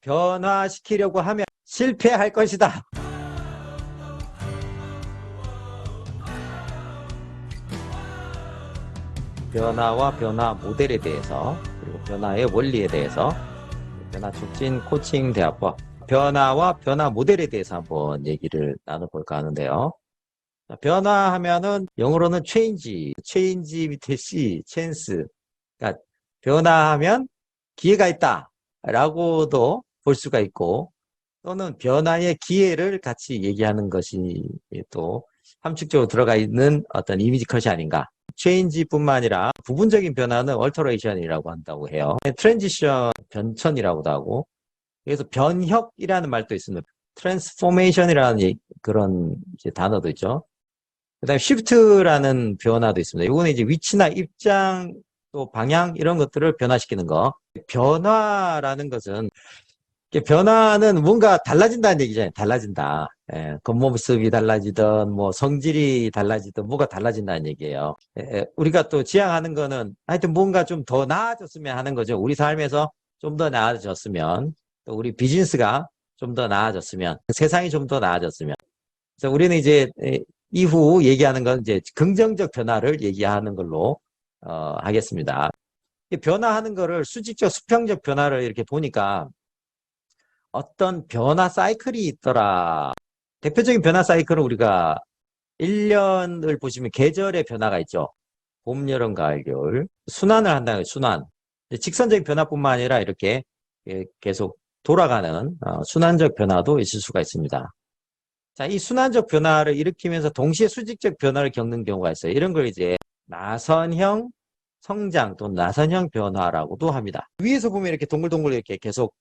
변화시키려고 하면 실패할 것이다. 변화와 변화 모델에 대해서, 그리고 변화의 원리에 대해서, 변화 촉진 코칭 대화법, 변화와 변화 모델에 대해서 한번 얘기를 나눠볼까 하는데요. 변화하면은 영어로는 change 밑에 chance. 그러니까 변화하면 기회가 있다 라고도 볼 수가 있고, 또는 변화의 기회를 같이 얘기하는 것이 또 함축적으로 들어가 있는 어떤 이미지 컷이 아닌가. change뿐만 아니라 부분적인 변화는 alteration이라고 한다고 해요. transition, 변천이라고도 하고, 그래서 변혁이라는 말도 있습니다. transformation이라는 그런 이제 단어도 있죠. 그 다음에 shift라는 변화도 있습니다. 이거는 이제 위치나 입장, 또 방향 이런 것들을 변화시키는 거. 변화라는 것은, 변화는 뭔가 달라진다는 얘기잖아요. 달라진다. 예, 겉모습이 달라지든 뭐 성질이 달라지든 뭐가 달라진다는 얘기예요. 우리가 또 지향하는 거는 하여튼 뭔가 좀 더 나아졌으면 하는 거죠. 우리 삶에서 좀 더 나아졌으면, 또 우리 비즈니스가 좀 더 나아졌으면, 세상이 좀 더 나아졌으면. 그래서 우리는 이제 이후 얘기하는 건 이제 긍정적 변화를 얘기하는 걸로 하겠습니다. 변화하는 거를 수직적, 수평적 변화를 이렇게 보니까 어떤 변화 사이클이 있더라. 대표적인 변화 사이클은 우리가 1년을 보시면 계절의 변화가 있죠. 봄, 여름, 가을, 겨울. 순환을 한다는 거예요, 순환. 직선적인 변화뿐만 아니라 이렇게 계속 돌아가는 순환적 변화도 있을 수가 있습니다. 자, 이 순환적 변화를 일으키면서 동시에 수직적 변화를 겪는 경우가 있어요. 이런 걸 이제 나선형 성장 또는 나선형 변화라고도 합니다. 위에서 보면 이렇게 동글동글 이렇게 계속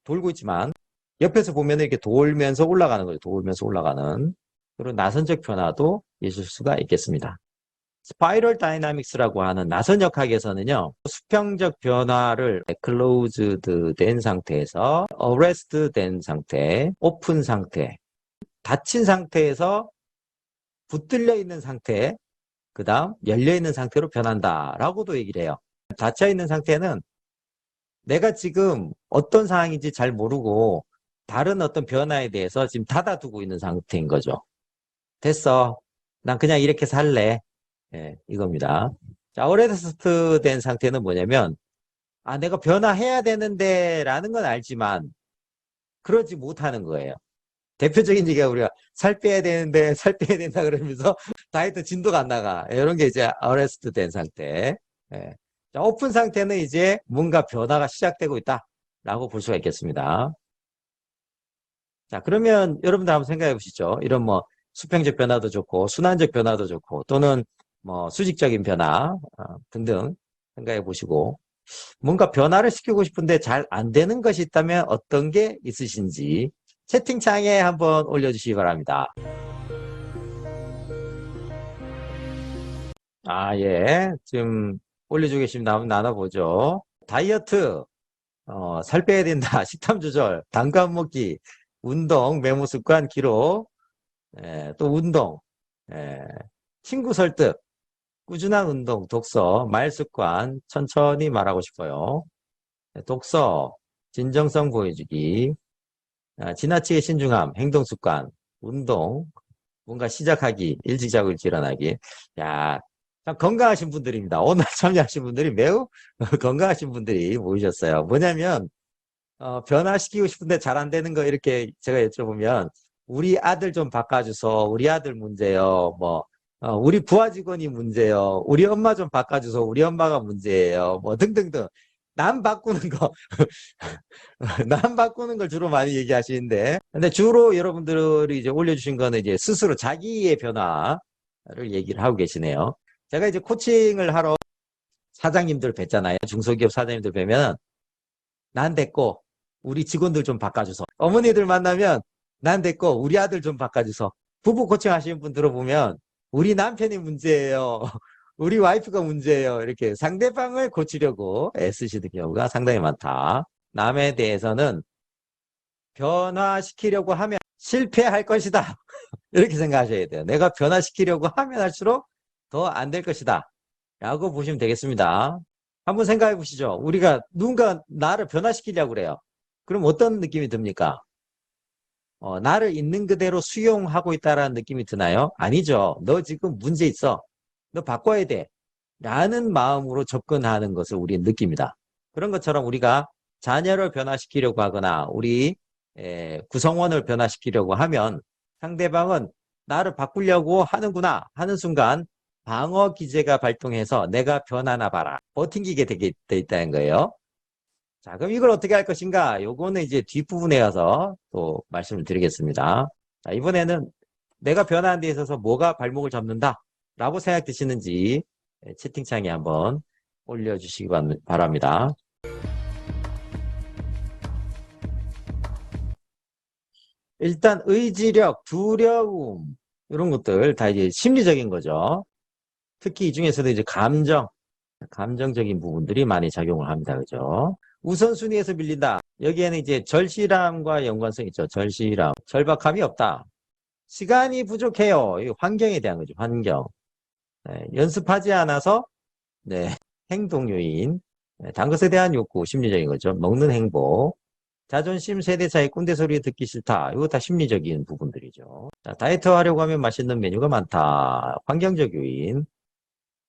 돌고 있지만, 옆에서 보면 이렇게 돌면서 올라가는 거죠. 돌면서 올라가는 그런 나선적 변화도 있을 수가 있겠습니다. 스파이럴 다이나믹스라고 하는 나선역학에서는요, 수평적 변화를 closed 된 상태에서 arrest 된 상태, 오픈 상태, 닫힌 상태에서 붙들려 있는 상태, 그 다음 열려있는 상태로 변한다라고도 얘기를 해요. 닫혀있는 상태는 내가 지금 어떤 상황인지 잘 모르고 다른 어떤 변화에 대해서 지금 닫아두고 있는 상태인 거죠. 됐어. 난 그냥 이렇게 살래. 예, 이겁니다. 자, 어레스트 된 상태는 뭐냐면, 내가 변화해야 되는데 라는 건 알지만 그러지 못하는 거예요. 대표적인 얘기가 우리가 살 빼야 되는데 살 빼야 된다 그러면서 다이어트 진도가 안 나가. 이런 게 이제 어레스트 된 상태. 예. 자, 오픈 상태는 이제 뭔가 변화가 시작되고 있다라고 볼 수가 있겠습니다. 자, 그러면 여러분들 한번 생각해 보시죠. 이런 뭐 수평적 변화도 좋고 순환적 변화도 좋고 또는 뭐 수직적인 변화 등등 생각해 보시고, 뭔가 변화를 시키고 싶은데 잘 안 되는 것이 있다면 어떤 게 있으신지 채팅창에 한번 올려주시기 바랍니다. 예. 지금 올려주고 계시면 한번 나눠보죠. 다이어트, 살 빼야 된다, 식탐 조절, 단거 안 먹기, 운동, 메모 습관, 기록, 또 운동, 친구 설득, 꾸준한 운동, 독서, 말 습관, 천천히 말하고 싶어요. 독서, 진정성 보여주기, 지나치게 신중함, 행동 습관, 운동, 뭔가 시작하기, 일찍 자고 일찍 일어나기. 야, 참 건강하신 분들입니다. 오늘 참여하신 분들이 매우 건강하신 분들이 모이셨어요. 뭐냐면, 변화시키고 싶은데 잘 안 되는 거 이렇게 제가 여쭤보면, 우리 아들 좀 바꿔줘서, 우리 아들 문제요. 뭐, 우리 부하 직원이 문제요. 우리 엄마 좀 바꿔줘서, 우리 엄마가 문제예요. 뭐, 등등등. 남 바꾸는 거, 남 바꾸는 걸 주로 많이 얘기하시는데, 근데 주로 여러분들이 이제 올려주신 거는 이제 스스로 자기의 변화를 얘기를 하고 계시네요. 제가 이제 코칭을 하러 사장님들 뵀잖아요. 중소기업 사장님들 뵈면, 난 됐고, 우리 직원들 좀 바꿔줘서. 어머니들 만나면, 난 됐고, 우리 아들 좀 바꿔줘서. 부부 코칭 하시는 분 들어보면, 우리 남편이 문제예요. 우리 와이프가 문제예요. 이렇게 상대방을 고치려고 애쓰시는 경우가 상당히 많다. 남에 대해서는 변화시키려고 하면 실패할 것이다. 이렇게 생각하셔야 돼요. 내가 변화시키려고 하면 할수록 더 안 될 것이다 라고 보시면 되겠습니다. 한번 생각해 보시죠. 우리가 누군가 나를 변화시키려고 그래요. 그럼 어떤 느낌이 듭니까? 나를 있는 그대로 수용하고 있다라는 느낌이 드나요? 아니죠. 너 지금 문제 있어. 너 바꿔야 돼. 라는 마음으로 접근하는 것을 우리는 느낍니다. 그런 것처럼 우리가 자녀를 변화시키려고 하거나 우리 구성원을 변화시키려고 하면 상대방은 나를 바꾸려고 하는구나 하는 순간 방어 기제가 발동해서 내가 변하나 봐라. 버팅기게 되게 돼 있다는 거예요. 자, 그럼 이걸 어떻게 할 것인가? 요거는 이제 뒷부분에 가서 또 말씀을 드리겠습니다. 자, 이번에는 내가 변화하는 데 있어서 뭐가 발목을 잡는다? 라고 생각되시는지 채팅창에 한번 올려주시기 바랍니다. 일단 의지력, 두려움 이런 것들 다 이제 심리적인 거죠. 특히 이 중에서도 이제 감정적인 부분들이 많이 작용을 합니다. 그죠? 우선순위에서 밀린다. 여기에는 이제 절실함과 연관성이 있죠. 절실함. 절박함이 없다. 시간이 부족해요. 이 환경에 대한 거죠. 환경. 네, 연습하지 않아서 네, 행동 요인. 네, 단 것에 대한 욕구, 심리적인 거죠. 먹는 행복. 자존심, 세대 차이, 꼰대 소리 듣기 싫다. 이거 다 심리적인 부분들이죠. 자, 다이어트 하려고 하면 맛있는 메뉴가 많다. 환경적 요인.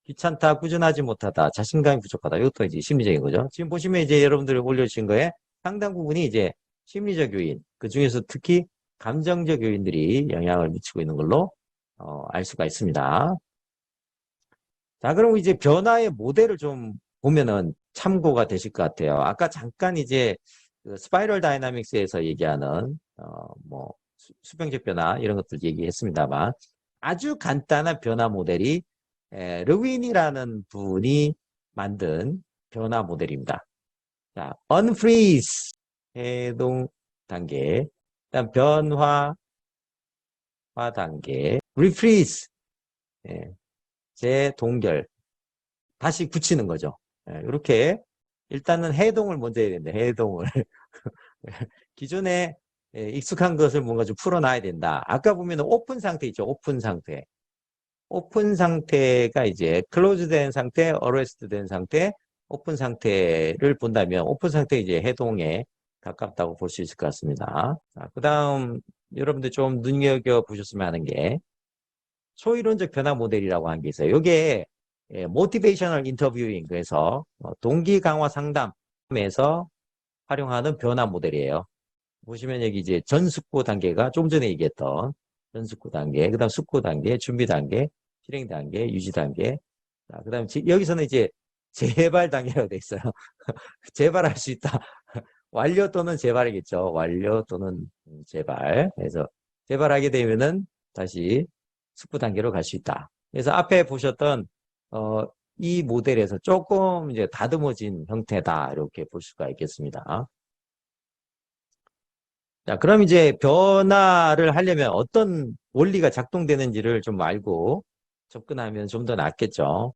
귀찮다, 꾸준하지 못하다, 자신감이 부족하다. 이것도 이제 심리적인 거죠. 지금 보시면 이제 여러분들이 올려주신 거에 상당 부분이 이제 심리적 요인, 그 중에서 특히 감정적 요인들이 영향을 미치고 있는 걸로 알 수가 있습니다. 자, 그럼 이제 변화의 모델을 좀 보면은 참고가 되실 것 같아요. 아까 잠깐 이제 그 스파이럴 다이나믹스에서 얘기하는 뭐 수평적 변화 이런 것들 얘기했습니다만 아주 간단한 변화 모델이 르윈이라는 분이 만든 변화 모델입니다. 자, unfreeze 해동 단계, 그다음 변화 단계, refreeze 재동결 다시 굳히는 거죠. 이렇게 일단은 해동을 먼저 해야 된다. 해동을 기존에 익숙한 것을 뭔가 좀 풀어놔야 된다. 아까 보면 오픈 상태 있죠. 오픈 상태. 오픈 상태가 이제 클로즈 된 상태, 어레스트 된 상태, 오픈 상태를 본다면 오픈 상태 이제 해동에 가깝다고 볼 수 있을 것 같습니다. 그 다음 여러분들 좀 눈여겨보셨으면 하는 게 초이론적 변화 모델이라고 하는 게 있어요. 이게 모티베이셔널 인터뷰잉 그래서 동기 강화 상담에서 활용하는 변화 모델이에요. 보시면 여기 이제 전숙고 단계가 좀 전에 얘기했던 전숙고 단계, 그 다음 숙고 단계, 준비 단계, 실행 단계, 유지 단계. 그 다음 여기서는 이제 재발 단계라고 돼 있어요. 재발할 수 있다. 완료 또는 재발이겠죠. 완료 또는 재발. 그래서 재발하게 되면은 다시 숙고 단계로 갈 수 있다. 그래서 앞에 보셨던 이 모델에서 조금 이제 다듬어진 형태다. 이렇게 볼 수가 있겠습니다. 자, 그럼 이제 변화를 하려면 어떤 원리가 작동되는지를 좀 알고 접근하면 좀 더 낫겠죠.